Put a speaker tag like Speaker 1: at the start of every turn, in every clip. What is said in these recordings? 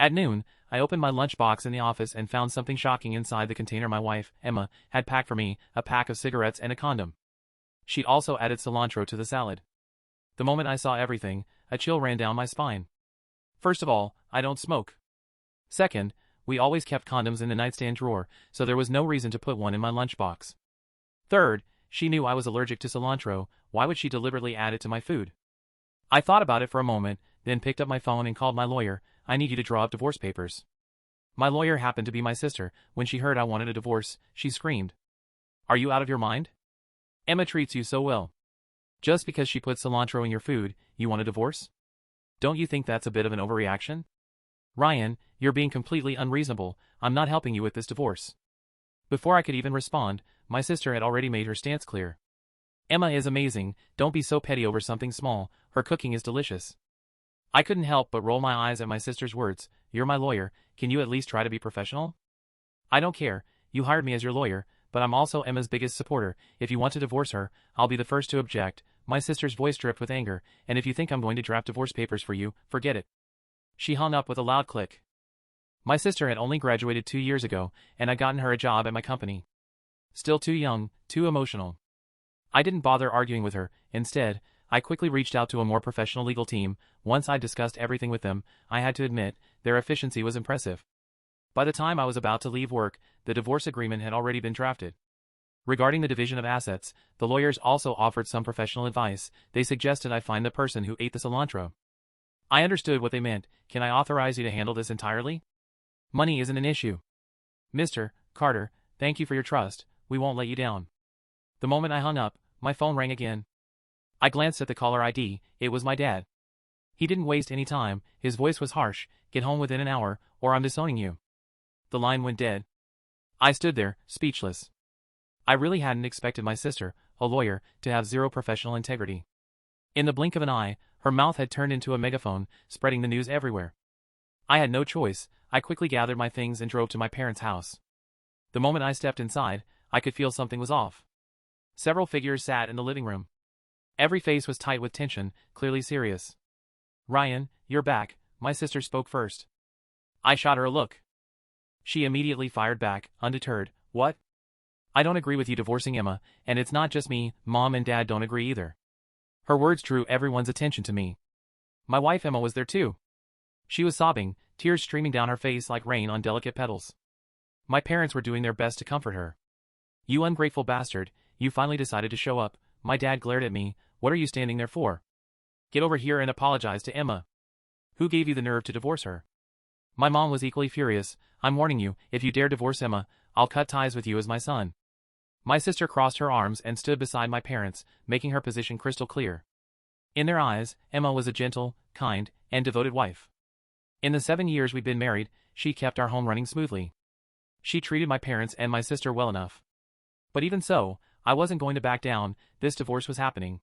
Speaker 1: At noon, I opened my lunchbox in the office and found something shocking inside the container my wife, Emma, had packed for me, a pack of cigarettes and a condom. She'd also added cilantro to the salad. The moment I saw everything, a chill ran down my spine. First of all, I don't smoke. Second, we always kept condoms in the nightstand drawer, so there was no reason to put one in my lunchbox. Third, she knew I was allergic to cilantro. Why would she deliberately add it to my food? I thought about it for a moment, then picked up my phone and called my lawyer. I need you to draw up divorce papers. My lawyer happened to be my sister. When she heard I wanted a divorce, she screamed. Are you out of your mind? Emma treats you so well. Just because she put cilantro in your food, you want a divorce? Don't you think that's a bit of an overreaction? Ryan, you're being completely unreasonable. I'm not helping you with this divorce. Before I could even respond, my sister had already made her stance clear. Emma is amazing. Don't be so petty over something small. Her cooking is delicious. I couldn't help but roll my eyes at my sister's words. You're my lawyer. Can you at least try to be professional? I don't care. You hired me as your lawyer, but I'm also Emma's biggest supporter. If you want to divorce her, I'll be the first to object. My sister's voice dripped with anger, and if you think I'm going to draft divorce papers for you, forget it. She hung up with a loud click. My sister had only graduated 2 years ago, and I'd gotten her a job at my company. Still too young, too emotional. I didn't bother arguing with her. Instead, I quickly reached out to a more professional legal team. Once I'd discussed everything with them, I had to admit, their efficiency was impressive. By the time I was about to leave work, the divorce agreement had already been drafted. Regarding the division of assets, the lawyers also offered some professional advice. They suggested I find the person who ate the cilantro. I understood what they meant. Can I authorize you to handle this entirely? Money isn't an issue. Mr. Carter, thank you for your trust. We won't let you down. The moment I hung up, my phone rang again. I glanced at the caller ID. It was my dad. He didn't waste any time. His voice was harsh. Get home within an hour, or I'm disowning you. The line went dead. I stood there, speechless. I really hadn't expected my sister, a lawyer, to have zero professional integrity. In the blink of an eye, her mouth had turned into a megaphone, spreading the news everywhere. I had no choice. I quickly gathered my things and drove to my parents' house. The moment I stepped inside, I could feel something was off. Several figures sat in the living room. Every face was tight with tension, clearly serious. Ryan, you're back, my sister spoke first. I shot her a look. She immediately fired back, undeterred. What? I don't agree with you divorcing Emma, and it's not just me, Mom and Dad don't agree either. Her words drew everyone's attention to me. My wife Emma was there too. She was sobbing, tears streaming down her face like rain on delicate petals. My parents were doing their best to comfort her. You ungrateful bastard, you finally decided to show up. My dad glared at me. What are you standing there for? Get over here and apologize to Emma. Who gave you the nerve to divorce her? My mom was equally furious. I'm warning you, if you dare divorce Emma, I'll cut ties with you as my son. My sister crossed her arms and stood beside my parents, making her position crystal clear. In their eyes, Emma was a gentle, kind, and devoted wife. In the 7 years we'd been married, she kept our home running smoothly. She treated my parents and my sister well enough. But even so, I wasn't going to back down. This divorce was happening.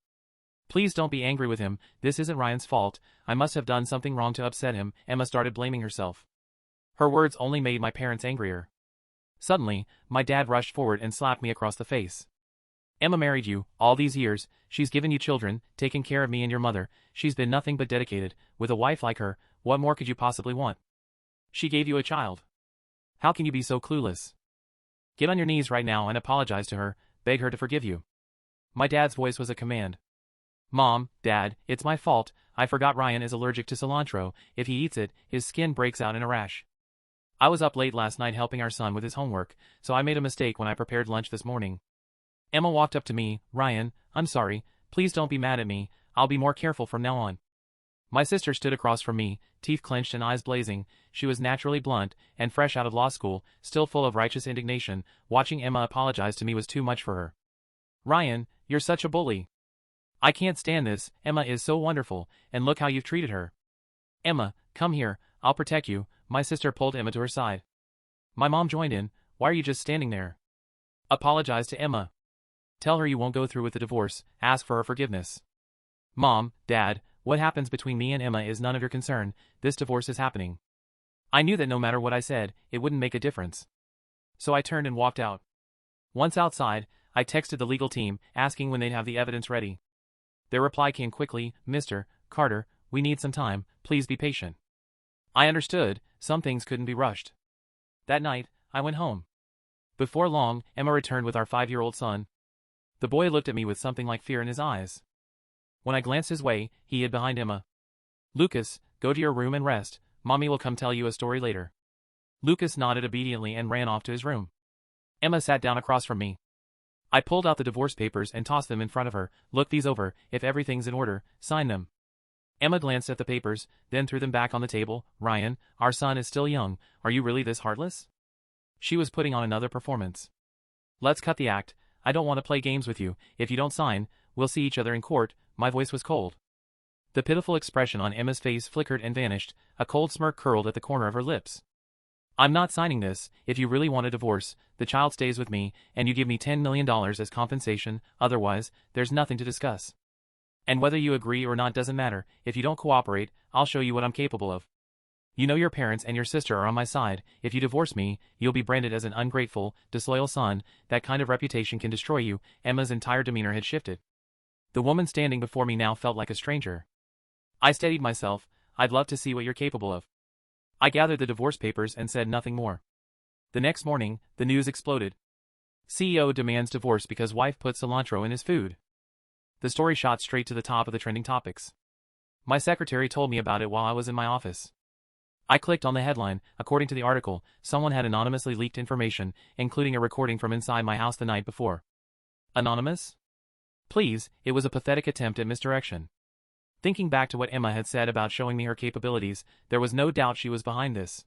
Speaker 1: Please don't be angry with him. This isn't Ryan's fault. I must have done something wrong to upset him. Emma started blaming herself. Her words only made my parents angrier. Suddenly, my dad rushed forward and slapped me across the face. Emma married you, all these years, she's given you children, taken care of me and your mother, she's been nothing but dedicated. With a wife like her, what more could you possibly want? She gave you a child. How can you be so clueless? Get on your knees right now and apologize to her, beg her to forgive you. My dad's voice was a command. Mom, Dad, it's my fault. I forgot Ryan is allergic to cilantro. If he eats it, his skin breaks out in a rash. I was up late last night helping our son with his homework, so I made a mistake when I prepared lunch this morning. Emma walked up to me. Ryan, I'm sorry. Please don't be mad at me. I'll be more careful from now on. My sister stood across from me, teeth clenched and eyes blazing. She was naturally blunt, and fresh out of law school, still full of righteous indignation. Watching Emma apologize to me was too much for her. Ryan, you're such a bully. I can't stand this. Emma is so wonderful, and look how you've treated her. Emma, come here, I'll protect you. My sister pulled Emma to her side. My mom joined in. Why are you just standing there? Apologize to Emma. Tell her you won't go through with the divorce. Ask for her forgiveness. Mom, Dad, what happens between me and Emma is none of your concern. This divorce is happening. I knew that no matter what I said, it wouldn't make a difference. So I turned and walked out. Once outside, I texted the legal team, asking when they'd have the evidence ready. Their reply came quickly. Mr. Carter, we need some time. Please be patient. I understood, some things couldn't be rushed. That night, I went home. Before long, Emma returned with our 5-year-old son. The boy looked at me with something like fear in his eyes. When I glanced his way, he hid behind Emma. "Lucas, go to your room and rest. Mommy will come tell you a story later." Lucas nodded obediently and ran off to his room. Emma sat down across from me. I pulled out the divorce papers and tossed them in front of her. "Look these over, if everything's in order, sign them." Emma glanced at the papers, then threw them back on the table. "Ryan, our son is still young. Are you really this heartless?" She was putting on another performance. "Let's cut the act. I don't want to play games with you. If you don't sign, we'll see each other in court." My voice was cold. The pitiful expression on Emma's face flickered and vanished. A cold smirk curled at the corner of her lips. "I'm not signing this. If you really want a divorce, the child stays with me, and you give me $10 million as compensation. Otherwise, there's nothing to discuss. And whether you agree or not doesn't matter. If you don't cooperate, I'll show you what I'm capable of. You know your parents and your sister are on my side. If you divorce me, you'll be branded as an ungrateful, disloyal son. That kind of reputation can destroy you." Emma's entire demeanor had shifted. The woman standing before me now felt like a stranger. I steadied myself. "I'd love to see what you're capable of." I gathered the divorce papers and said nothing more. The next morning, the news exploded. CEO demands divorce because wife put cilantro in his food. The story shot straight to the top of the trending topics. My secretary told me about it while I was in my office. I clicked on the headline. According to the article, someone had anonymously leaked information, including a recording from inside my house the night before. Anonymous? Please, it was a pathetic attempt at misdirection. Thinking back to what Emma had said about showing me her capabilities, there was no doubt she was behind this.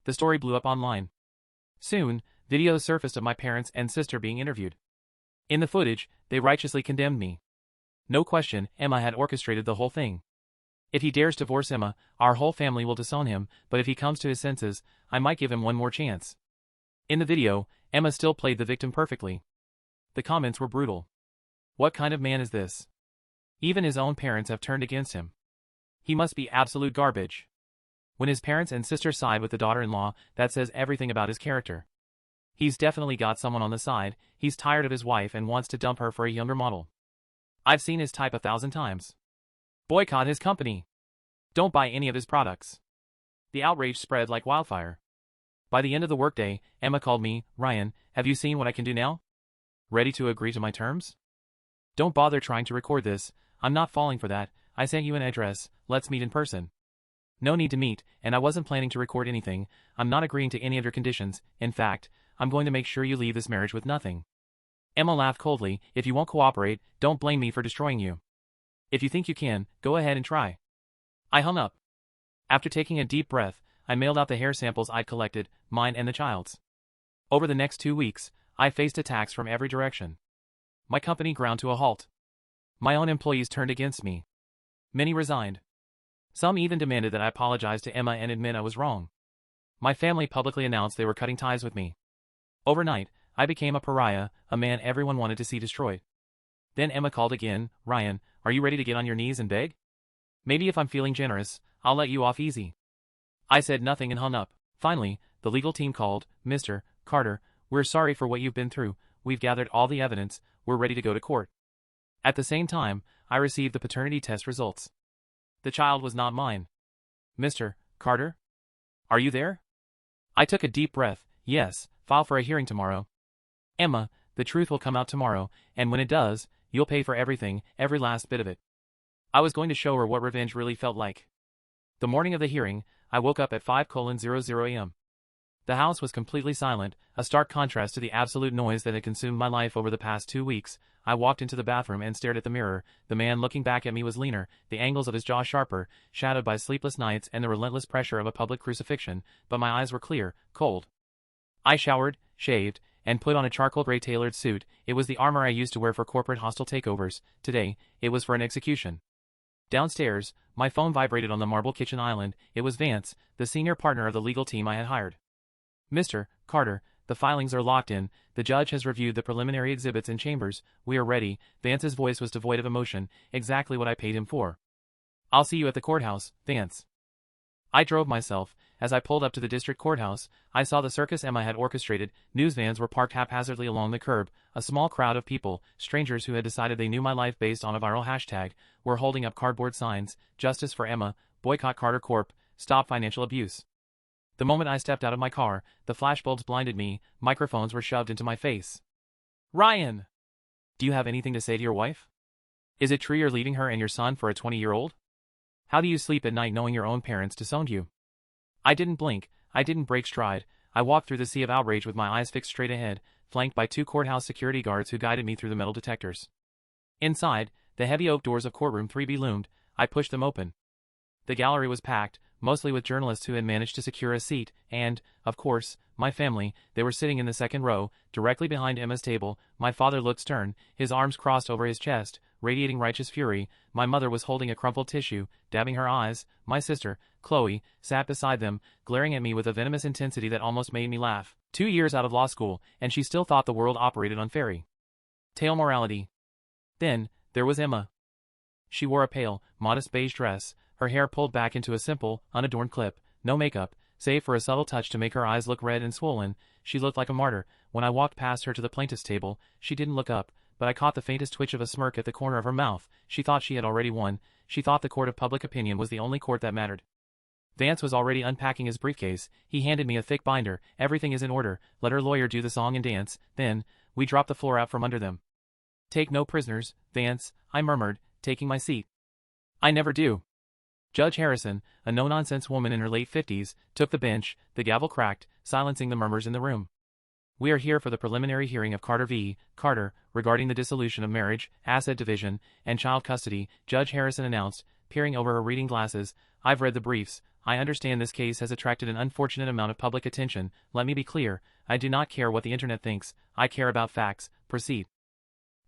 Speaker 1: The story blew up online. Soon, videos surfaced of my parents and sister being interviewed. In the footage, they righteously condemned me. No question, Emma had orchestrated the whole thing. If he dares divorce Emma, our whole family will disown him, but if he comes to his senses, I might give him one more chance. In the video, Emma still played the victim perfectly. The comments were brutal. What kind of man is this? Even his own parents have turned against him. He must be absolute garbage. When his parents and sister side with the daughter-in-law, that says everything about his character. He's definitely got someone on the side. He's tired of his wife and wants to dump her for a younger model. I've seen his type 1,000 times. Boycott his company. Don't buy any of his products. The outrage spread like wildfire. By the end of the workday, Emma called me. "Ryan, have you seen what I can do now? Ready to agree to my terms? Don't bother trying to record this. I'm not falling for that. I sent you an address. Let's meet in person." No need to meet, and I wasn't planning to record anything. I'm not agreeing to any of your conditions. In fact, I'm going to make sure you leave this marriage with nothing. Emma laughed coldly. "If you won't cooperate, don't blame me for destroying you. If you think you can, go ahead and try." I hung up. After taking a deep breath, I mailed out the hair samples I'd collected, mine and the child's. Over the next 2 weeks, I faced attacks from every direction. My company ground to a halt. My own employees turned against me. Many resigned. Some even demanded that I apologize to Emma and admit I was wrong. My family publicly announced they were cutting ties with me. Overnight, I became a pariah, a man everyone wanted to see destroyed. Then Emma called again. "Ryan, are you ready to get on your knees and beg? Maybe if I'm feeling generous, I'll let you off easy." I said nothing and hung up. Finally, the legal team called. "Mr. Carter, we're sorry for what you've been through. We've gathered all the evidence. We're ready to go to court." At the same time, I received the paternity test results. The child was not mine. "Mr. Carter? Are you there?" I took a deep breath. "Yes, file for a hearing tomorrow." "Emma, the truth will come out tomorrow, and when it does, you'll pay for everything, every last bit of it." I was going to show her what revenge really felt like. The morning of the hearing, I woke up at 5:00 a.m. The house was completely silent, a stark contrast to the absolute noise that had consumed my life over the past 2 weeks. I walked into the bathroom and stared at the mirror. The man looking back at me was leaner, the angles of his jaw sharper, shadowed by sleepless nights and the relentless pressure of a public crucifixion, but my eyes were clear, cold. I showered, shaved, and put on a charcoal gray tailored suit. It was the armor I used to wear for corporate hostile takeovers. Today, it was for an execution. Downstairs, my phone vibrated on the marble kitchen island. It was Vance, the senior partner of the legal team I had hired. "Mr. Carter, the filings are locked in. The judge has reviewed the preliminary exhibits in chambers. We are ready." Vance's voice was devoid of emotion, exactly what I paid him for. "I'll see you at the courthouse, Vance." I drove myself. As I pulled up to the district courthouse, I saw the circus Emma had orchestrated. News vans were parked haphazardly along the curb. A small crowd of people, strangers who had decided they knew my life based on a viral hashtag, were holding up cardboard signs. "Justice for Emma, Boycott Carter Corp." stop financial abuse. The moment I stepped out of my car, the flashbulbs blinded me, microphones were shoved into my face. Ryan! Do you have anything to say to your wife? Is it true you're leaving her and your son for a 20-year-old? How do you sleep at night knowing your own parents disowned you? I didn't blink, I didn't break stride, I walked through the sea of outrage with my eyes fixed straight ahead, flanked by 2 courthouse security guards who guided me through the metal detectors. Inside, the heavy oak doors of courtroom 3B loomed. I pushed them open. The gallery was packed, mostly with journalists who had managed to secure a seat, and, of course, my family. They were sitting in the second row, directly behind Emma's table. My father looked stern, his arms crossed over his chest, radiating righteous fury. My mother was holding a crumpled tissue, dabbing her eyes. My sister, Chloe, sat beside them, glaring at me with a venomous intensity that almost made me laugh. 2 years out of law school, and she still thought the world operated on fairy tale morality. Then, there was Emma. She wore a pale, modest beige dress, her hair pulled back into a simple, unadorned clip, no makeup, save for a subtle touch to make her eyes look red and swollen. She looked like a martyr. When I walked past her to the plaintiff's table, she didn't look up, but I caught the faintest twitch of a smirk at the corner of her mouth. She thought she had already won. She thought the court of public opinion was the only court that mattered. Vance was already unpacking his briefcase. He handed me a thick binder. Everything is in order. Let her lawyer do the song and dance. Then, we dropped the floor out from under them. Take no prisoners, Vance, I murmured, taking my seat. I never do. Judge Harrison, a no-nonsense woman in her late 50s, took the bench. The gavel cracked, silencing the murmurs in the room. We are here for the preliminary hearing of Carter v. Carter, regarding the dissolution of marriage, asset division, and child custody, Judge Harrison announced, peering over her reading glasses. I've read the briefs. I understand this case has attracted an unfortunate amount of public attention. Let me be clear, I do not care what the internet thinks. I care about facts. Proceed.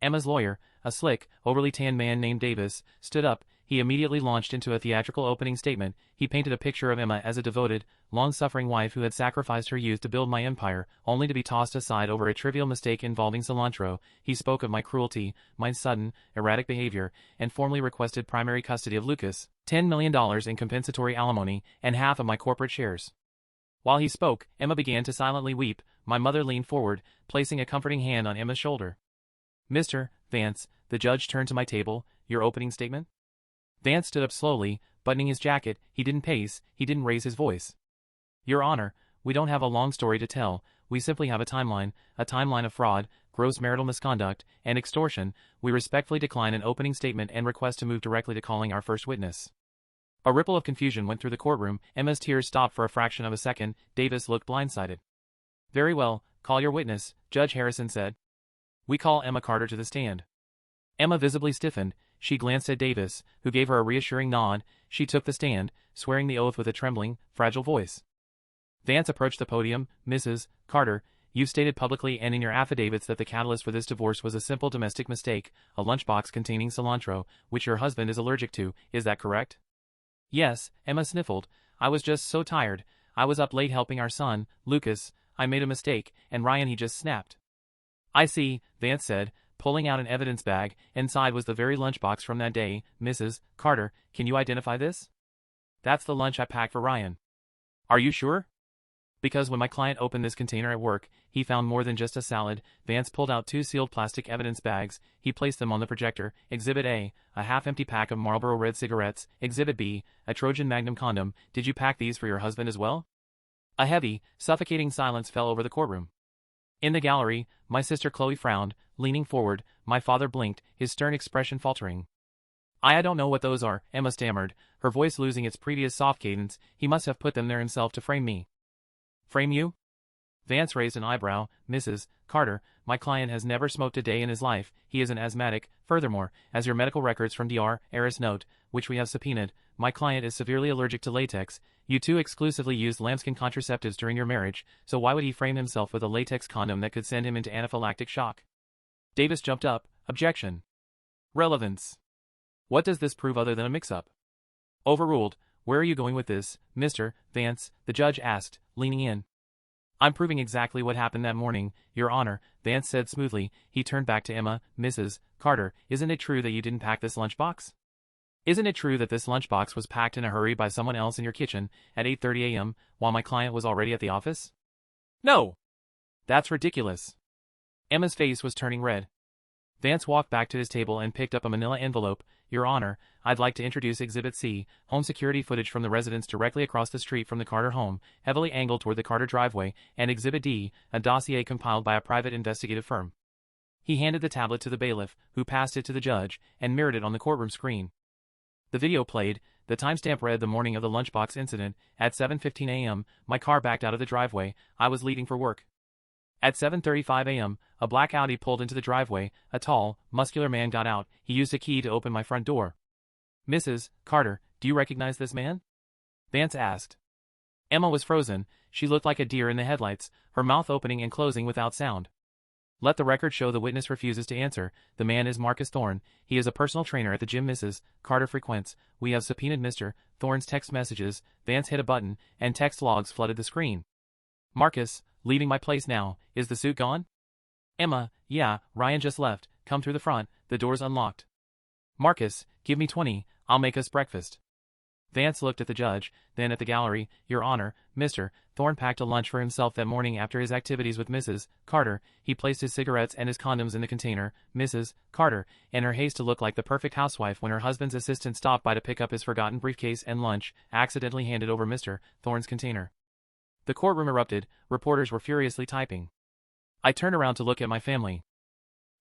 Speaker 1: Emma's lawyer, a slick, overly tanned man named Davis, stood up. He immediately launched into a theatrical opening statement. He painted a picture of Emma as a devoted, long-suffering wife who had sacrificed her youth to build my empire, only to be tossed aside over a trivial mistake involving cilantro. He spoke of my cruelty, my sudden, erratic behavior, and formally requested primary custody of Lucas, $10 million in compensatory alimony, and half of my corporate shares. While he spoke, Emma began to silently weep. My mother leaned forward, placing a comforting hand on Emma's shoulder. Mr. Vance, the judge turned to my table. Your opening statement? Vance stood up slowly, buttoning his jacket. He didn't pace, he didn't raise his voice. Your Honor, we don't have a long story to tell. We simply have a timeline of fraud, gross marital misconduct, and extortion. We respectfully decline an opening statement and request to move directly to calling our first witness. A ripple of confusion went through the courtroom. Emma's tears stopped for a fraction of a second. Davis looked blindsided. Very well, call your witness, Judge Harrison said. We call Emma Carter to the stand. Emma visibly stiffened. She glanced at Davis, who gave her a reassuring nod. She took the stand, swearing the oath with a trembling, fragile voice. Vance approached the podium. Mrs. Carter, you've stated publicly and in your affidavits that the catalyst for this divorce was a simple domestic mistake, a lunchbox containing cilantro, which your husband is allergic to. Is that correct? Yes, Emma sniffled. I was just so tired. I was up late helping our son, Lucas. I made a mistake, and Ryan, he just snapped. I see, Vance said, pulling out an evidence bag. Inside was the very lunchbox from that day. Mrs. Carter, can you identify this? That's the lunch I packed for Ryan. Are you sure? Because when my client opened this container at work, he found more than just a salad. Vance pulled out 2 sealed plastic evidence bags. He placed them on the projector. Exhibit A, a half-empty pack of Marlboro Red cigarettes. Exhibit B, a Trojan Magnum condom. Did you pack these for your husband as well? A heavy, suffocating silence fell over the courtroom. In the gallery, my sister Chloe frowned, leaning forward. My father blinked, his stern expression faltering. I don't know what those are, Emma stammered, her voice losing its previous soft cadence. He must have put them there himself to frame me. Frame you? Vance raised an eyebrow. Mrs. Carter, my client has never smoked a day in his life. He is an asthmatic. Furthermore, as your medical records from Dr. Eris note, which we have subpoenaed, my client is severely allergic to latex. You two exclusively used lambskin contraceptives during your marriage, so why would he frame himself with a latex condom that could send him into anaphylactic shock? Davis jumped up. Objection. Relevance. What does this prove other than a mix-up? Overruled. Where are you going with this, Mr. Vance? The judge asked, leaning in. I'm proving exactly what happened that morning, Your Honor, Vance said smoothly. He turned back to Emma. Mrs. Carter, isn't it true that you didn't pack this lunchbox? Isn't it true that this lunchbox was packed in a hurry by someone else in your kitchen at 8:30 a.m. while my client was already at the office? No! That's ridiculous. Emma's face was turning red. Vance walked back to his table and picked up a manila envelope. Your Honor, I'd like to introduce Exhibit C, home security footage from the residence directly across the street from the Carter home, heavily angled toward the Carter driveway, and Exhibit D, a dossier compiled by a private investigative firm. He handed the tablet to the bailiff, who passed it to the judge, and mirrored it on the courtroom screen. The video played. The timestamp read the morning of the lunchbox incident. At 7:15 a.m., my car backed out of the driveway. I was leaving for work. At 7:35 a.m., a black Audi pulled into the driveway. A tall, muscular man got out. He used a key to open my front door. Mrs. Carter, do you recognize this man? Vance asked. Emma was frozen. She looked like a deer in the headlights, her mouth opening and closing without sound. Let the record show the witness refuses to answer. The man is Marcus Thorne. He is a personal trainer at the gym Mrs. Carter frequents. We have subpoenaed Mr. Thorne's text messages. Vance hit a button, and text logs flooded the screen. Marcus, leaving my place now. Is the suit gone? Emma, yeah, Ryan just left. Come through the front. The door's unlocked. Marcus, give me 20. I'll make us breakfast. Vance looked at the judge, then at the gallery. Your Honor, Mr. Thorne packed a lunch for himself that morning after his activities with Mrs. Carter. He placed his cigarettes and his condoms in the container. Mrs. Carter, in her haste to look like the perfect housewife when her husband's assistant stopped by to pick up his forgotten briefcase and lunch, accidentally handed over Mr. Thorne's container. The courtroom erupted. Reporters were furiously typing. I turned around to look at my family.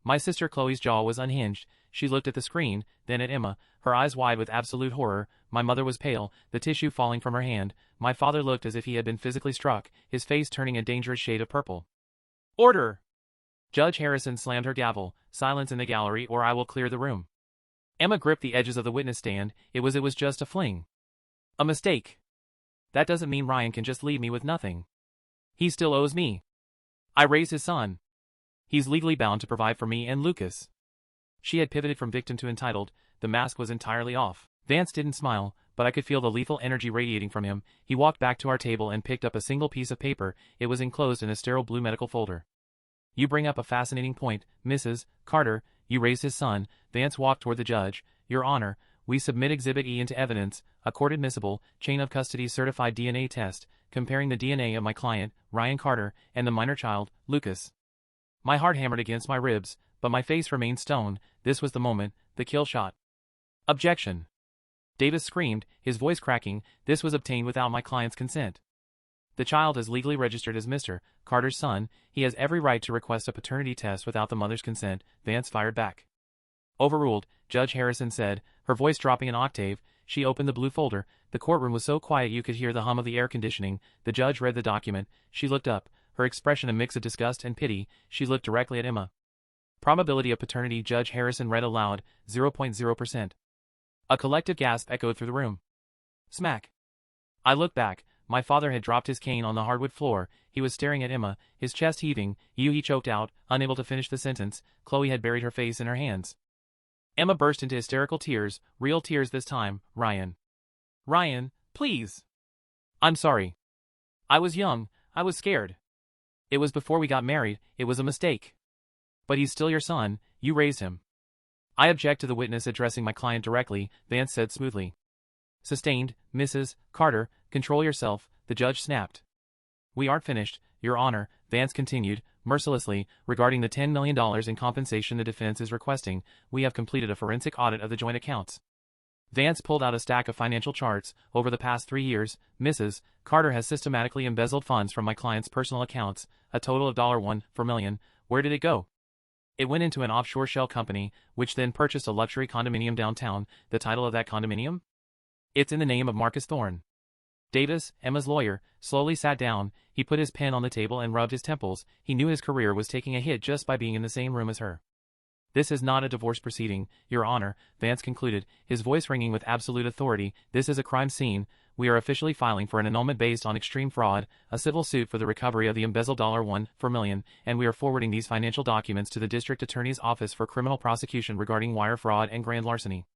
Speaker 1: My sister Chloe's jaw was unhinged. She looked at the screen, then at Emma, her eyes wide with absolute horror. My mother was pale, the tissue falling from her hand. My father looked as if he had been physically struck, his face turning a dangerous shade of purple. Order! Judge Harrison slammed her gavel. Silence in the gallery or I will clear the room. Emma gripped the edges of the witness stand. It was just a fling. A mistake. That doesn't mean Ryan can just leave me with nothing. He still owes me. I raised his son. He's legally bound to provide for me and Lucas. She had pivoted from victim to entitled. The mask was entirely off. Vance didn't smile, but I could feel the lethal energy radiating from him. He walked back to our table and picked up a single piece of paper. It was enclosed in a sterile blue medical folder. You bring up a fascinating point, Mrs. Carter. You raised his son. Vance walked toward the judge. Your Honor, we submit Exhibit E into evidence, a court-admissible, chain of custody certified DNA test, comparing the DNA of my client, Ryan Carter, and the minor child, Lucas. My heart hammered against my ribs, but my face remained stone. This was the moment, the kill shot. Objection. Davis screamed, his voice cracking. This was obtained without my client's consent. The child is legally registered as Mr. Carter's son. He has every right to request a paternity test without the mother's consent. Vance fired back. Overruled, Judge Harrison said, her voice dropping an octave. She opened the blue folder. The courtroom was so quiet you could hear the hum of the air conditioning. The judge read the document. She looked up, her expression a mix of disgust and pity. She looked directly at Emma. Probability of paternity, Judge Harrison read aloud, 0.0%. A collective gasp echoed through the room. Smack. I looked back. My father had dropped his cane on the hardwood floor. He was staring at Emma, his chest heaving. He choked out, unable to finish the sentence. Chloe had buried her face in her hands. Emma burst into hysterical tears, real tears this time. Ryan. Ryan, please. I'm sorry. I was young. I was scared. It was before we got married. It was a mistake. But he's still your son. You raised him. I object to the witness addressing my client directly, Vance said smoothly. Sustained, Mrs. Carter, control yourself, the judge snapped. We aren't finished, Your Honor, Vance continued, mercilessly, regarding the $10 million in compensation the defense is requesting. We have completed a forensic audit of the joint accounts. Vance pulled out a stack of financial charts. Over the past 3 years, Mrs. Carter has systematically embezzled funds from my client's personal accounts, a total of $1 million. Where did it go? It went into an offshore shell company, which then purchased a luxury condominium downtown. The title of that condominium? It's in the name of Marcus Thorne. Davis, Emma's lawyer, slowly sat down. He put his pen on the table and rubbed his temples. He knew his career was taking a hit just by being in the same room as her. This is not a divorce proceeding, Your Honor, Vance concluded, his voice ringing with absolute authority. This is a crime scene. We are officially filing for an annulment based on extreme fraud, a civil suit for the recovery of the embezzled $1 million, and we are forwarding these financial documents to the District Attorney's Office for criminal prosecution regarding wire fraud and grand larceny.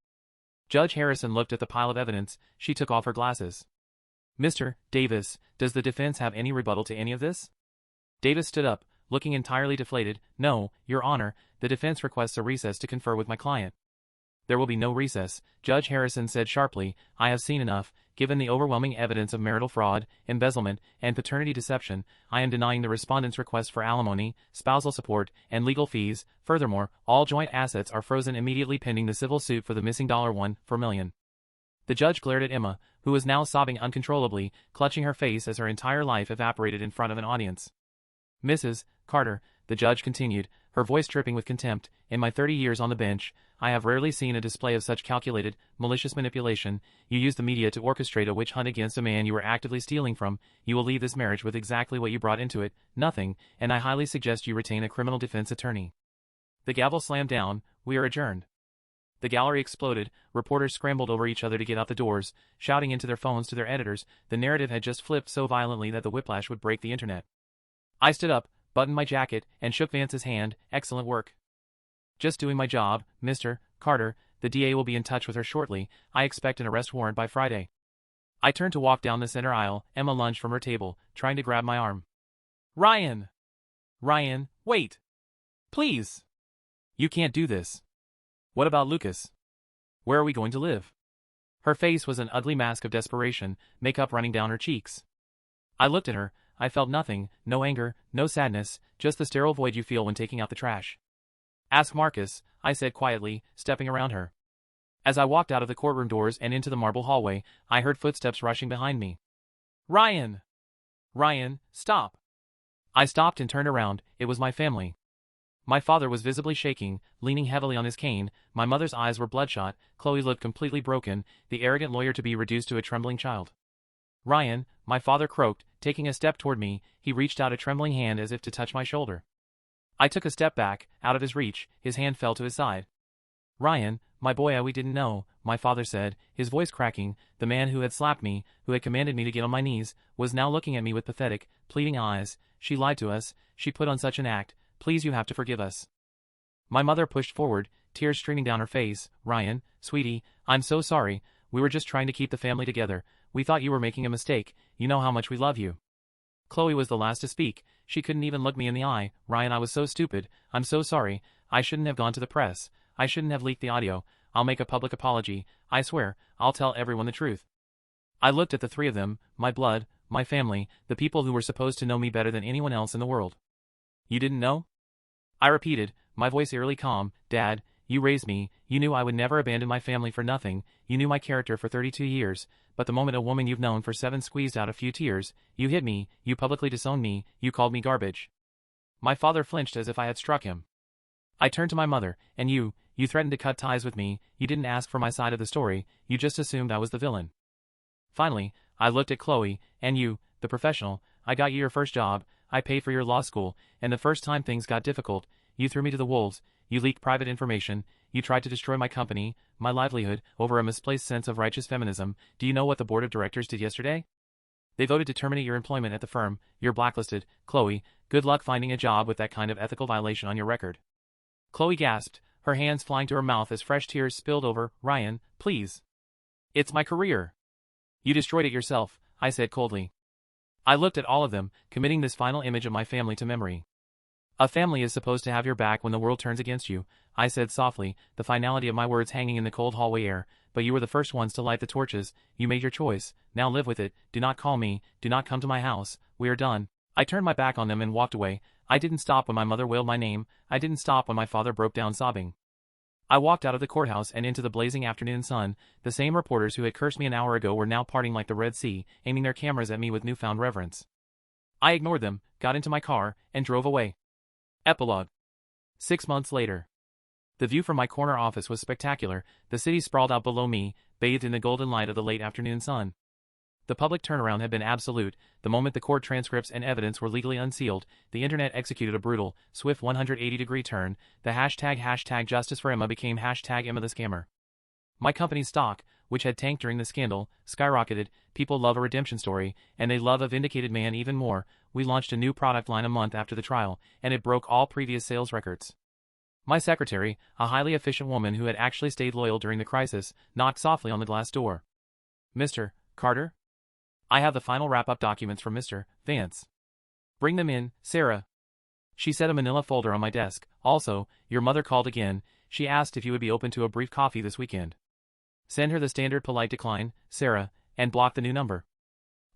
Speaker 1: Judge Harrison looked at the pile of evidence. She took off her glasses. Mr. Davis, does the defense have any rebuttal to any of this? Davis stood up, looking entirely deflated. No, Your Honor, the defense requests a recess to confer with my client. There will be no recess, Judge Harrison said sharply. I have seen enough. Given the overwhelming evidence of marital fraud, embezzlement, and paternity deception, I am denying the respondent's request for alimony, spousal support, and legal fees. Furthermore, all joint assets are frozen immediately pending the civil suit for the missing $1.4 million. The judge glared at Emma, who was now sobbing uncontrollably, clutching her face as her entire life evaporated in front of an audience. Mrs. Carter, the judge continued, her voice dripping with contempt, in my 30 years on the bench, I have rarely seen a display of such calculated, malicious manipulation. You used the media to orchestrate a witch hunt against a man you were actively stealing from. You will leave this marriage with exactly what you brought into it, nothing, and I highly suggest you retain a criminal defense attorney. The gavel slammed down. We are adjourned. The gallery exploded. Reporters scrambled over each other to get out the doors, shouting into their phones to their editors. The narrative had just flipped so violently that the whiplash would break the internet. I stood up, buttoned my jacket, and shook Vance's hand. Excellent work. Just doing my job, Mr. Carter. The DA will be in touch with her shortly. I expect an arrest warrant by Friday. I turned to walk down the center aisle. Emma lunged from her table, trying to grab my arm. Ryan! Ryan, wait! Please! You can't do this. What about Lucas? Where are we going to live? Her face was an ugly mask of desperation, makeup running down her cheeks. I looked at her. I felt nothing, no anger, no sadness, just the sterile void you feel when taking out the trash. Ask Marcus, I said quietly, stepping around her. As I walked out of the courtroom doors and into the marble hallway, I heard footsteps rushing behind me. Ryan! Ryan, stop! I stopped and turned around. It was my family. My father was visibly shaking, leaning heavily on his cane. My mother's eyes were bloodshot. Chloe looked completely broken, the arrogant lawyer to be reduced to a trembling child. Ryan, my father croaked, taking a step toward me. He reached out a trembling hand as if to touch my shoulder. I took a step back, out of his reach. His hand fell to his side. Ryan, my boy, we didn't know, my father said, his voice cracking. The man who had slapped me, who had commanded me to get on my knees, was now looking at me with pathetic, pleading eyes. She lied to us. She put on such an act. Please, you have to forgive us. My mother pushed forward, tears streaming down her face. Ryan, sweetie, I'm so sorry. We were just trying to keep the family together. We thought you were making a mistake. You know how much we love you. Chloe was the last to speak. She couldn't even look me in the eye. Ryan, I was so stupid. I'm so sorry. I shouldn't have gone to the press. I shouldn't have leaked the audio. I'll make a public apology. I swear, I'll tell everyone the truth. I looked at the three of them, my blood, my family, the people who were supposed to know me better than anyone else in the world. You didn't know? I repeated, my voice eerily calm. Dad, you raised me. You knew I would never abandon my family for nothing. You knew my character for 32 years. But the moment a woman you've known for 7 squeezed out a few tears, you hit me, you publicly disowned me, you called me garbage. My father flinched as if I had struck him. I turned to my mother. And you threatened to cut ties with me. You didn't ask for my side of the story. You just assumed I was the villain. Finally, I looked at Chloe. And you, the professional, I got you your first job. I paid for your law school, and the first time things got difficult, you threw me to the wolves. You leaked private information. You tried to destroy my company, my livelihood, over a misplaced sense of righteous feminism. Do you know what the board of directors did yesterday? They voted to terminate your employment at the firm. You're blacklisted. Chloe, good luck finding a job with that kind of ethical violation on your record. Chloe gasped, her hands flying to her mouth as fresh tears spilled over. Ryan, please. It's my career. You destroyed it yourself, I said coldly. I looked at all of them, committing this final image of my family to memory. A family is supposed to have your back when the world turns against you, I said softly, the finality of my words hanging in the cold hallway air. But you were the first ones to light the torches. You made your choice. Now live with it. Do not call me. Do not come to my house. We are done. I turned my back on them and walked away. I didn't stop when my mother wailed my name. I didn't stop when my father broke down sobbing. I walked out of the courthouse and into the blazing afternoon sun. The same reporters who had cursed me an hour ago were now parting like the Red Sea, aiming their cameras at me with newfound reverence. I ignored them, got into my car, and drove away. Epilogue. 6 months later. The view from my corner office was spectacular. The city sprawled out below me, bathed in the golden light of the late afternoon sun. The public turnaround had been absolute. The moment the court transcripts and evidence were legally unsealed, the internet executed a brutal, swift 180-degree turn. The hashtag Justice for Emma became hashtag Emma the Scammer. My company's stock, which had tanked during the scandal, skyrocketed. People love a redemption story, and they love a vindicated man even more. We launched a new product line a month after the trial, and it broke all previous sales records. My secretary, a highly efficient woman who had actually stayed loyal during the crisis, knocked softly on the glass door. Mr. Carter? I have the final wrap-up documents from Mr. Vance. Bring them in, Sarah. She set a manila folder on my desk. Also, your mother called again. She asked if you would be open to a brief coffee this weekend. Send her the standard polite decline, Sarah, and block the new number.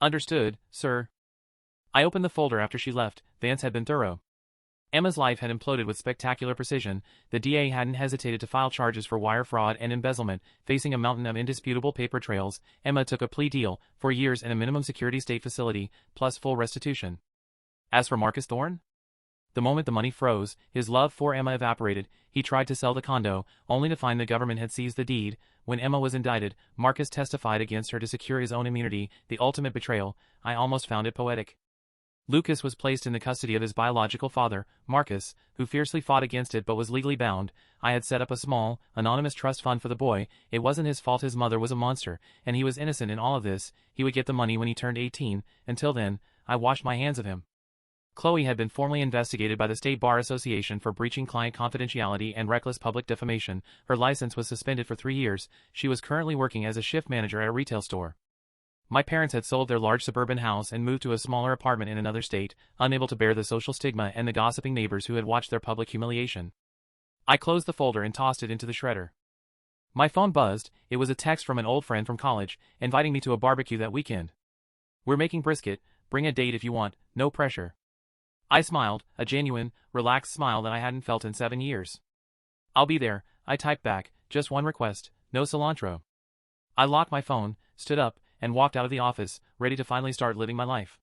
Speaker 1: Understood, sir. I opened the folder after she left. Vance had been thorough. Emma's life had imploded with spectacular precision. The DA hadn't hesitated to file charges for wire fraud and embezzlement. Facing a mountain of indisputable paper trails, Emma took a plea deal, 4 years in a minimum security state facility, plus full restitution. As for Marcus Thorne? The moment the money froze, his love for Emma evaporated. He tried to sell the condo, only to find the government had seized the deed. When Emma was indicted, Marcus testified against her to secure his own immunity, the ultimate betrayal. I almost found it poetic. Lucas was placed in the custody of his biological father, Marcus, who fiercely fought against it but was legally bound. I had set up a small, anonymous trust fund for the boy. It wasn't his fault his mother was a monster, and he was innocent in all of this. He would get the money when he turned 18. Until then, I washed my hands of him. Chloe had been formally investigated by the State Bar Association for breaching client confidentiality and reckless public defamation. Her license was suspended for 3 years. She was currently working as a shift manager at a retail store. My parents had sold their large suburban house and moved to a smaller apartment in another state, unable to bear the social stigma and the gossiping neighbors who had watched their public humiliation. I closed the folder and tossed it into the shredder. My phone buzzed. It was a text from an old friend from college, inviting me to a barbecue that weekend. We're making brisket, bring a date if you want, no pressure. I smiled, a genuine, relaxed smile that I hadn't felt in 7 years. I'll be there, I typed back, just one request, no cilantro. I locked my phone, stood up, and walked out of the office, ready to finally start living my life.